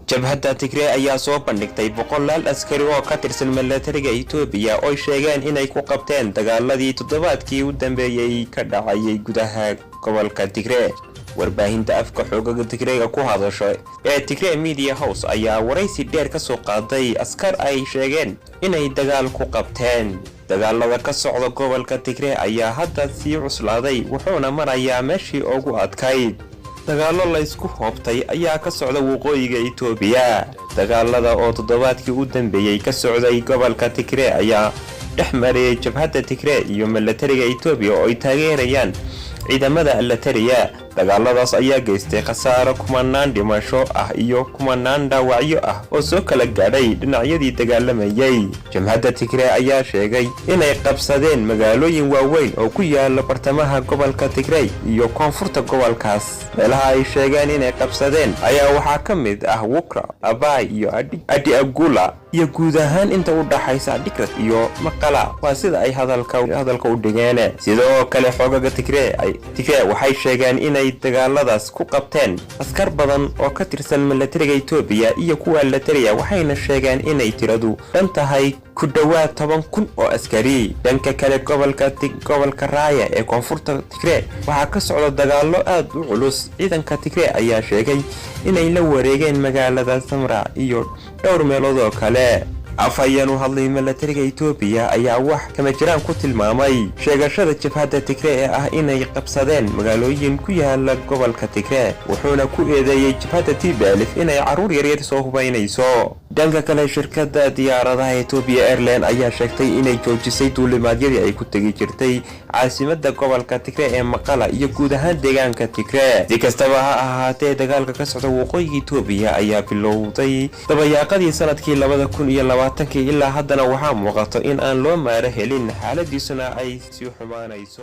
jabhadda Tigray ayaa soo bandhigtay boqolaal askari oo ka tirsan militariga Itoobiya oo sheegeen inay ku qabteen dagaaladii toddobaadkii u dambeeyay ka dhacay gudaha gobolka Tigray. warbaahinta afka xoogagga Tigray ku hadashay ee Tigray Media House ayaa waraysi dheer ka soo qaaday askar ay sheegeen inay dagaal ku qabteen. dagaalada ka socda gobolka Tigray ayaa hadda sii cuslaaday wuxuuna marayaa meeshii ugu adkayd. dagaalo la isku hoobtay ayaa ka socda waqooyiga Itoobiya. dagaalada oo toddobaadkii u dambeeyay ka socday gobolka Tigray ayaa dhexmariyay jabhadda Tigray iyo militariga Itoobiya oo ay taageerayaan ciidamada militariga. dagaaladaas ayaa geystay khasaaro kumanaan dhimasho ah iyo kumanaan dhaawacyo ah oo soo kala gaadhay dhinacyadii dagaalamayay. jabhadda Tigray ayaa sheegay inay qabsadeen magaalooyin waaweyn oo ku yaala bartamaha gobolka Tigray iyo koonfurta gobolkaas. meelaha ay sheegeen inay qabsadeen ayaa waxaa ka mid ah Wukra, Abay iyo Adi Agula iyo guud ahaan inta u dhaxaysa Dikrat iyo Maqala. waa sida ay hadalka u dhigeen. sidoo kale xoogagga Tigray waxay sheegeen inay dagaaladaas ku qabteen askar badan oo ka tirsan militariga Itoobiya iyo kuwa militariga waxayna sheegeen inay tiradu dhan tahay ku dhawaad 10,000 oo askari. dhanka kale gobolka Raaya ee koonfurta Tigray waxaa ka socda dagaalo aad u culus. ciidanka Tigray ayaa sheegay inay la wareegeen magaalada Samra iyo dhowr meelood oo kale. afhayeen u hadlay militariga Itoobiya ayaa wax kama jiraan ku tilmaamay sheegashada jabhadda Tigray ee ah inay qabsadeen magaalooyin ku yaala gobolka Tigray wuxuuna ku eedeeyay jabhadda TPLF inay caruur yaryar soo hubaynayso. dhanka kale shirkadda diyaaradaha Ethiopia Airlines ayaa sheegtay inay joojisay duulimaadyadii ay ku tagi jirtay caasimadda gobolka Tigray ee Maqala iyo guud ahaan deegaanka Tigray. si kastaba ha ahaatee dagaalka ka socda waqooyiga Itoobiya ayaa bilowday dabayaaqadii sanadkii 2020 ilaa haddana waxaa muuqato in aan loo maara helin xaaladiisuna ay sii xumaanayso.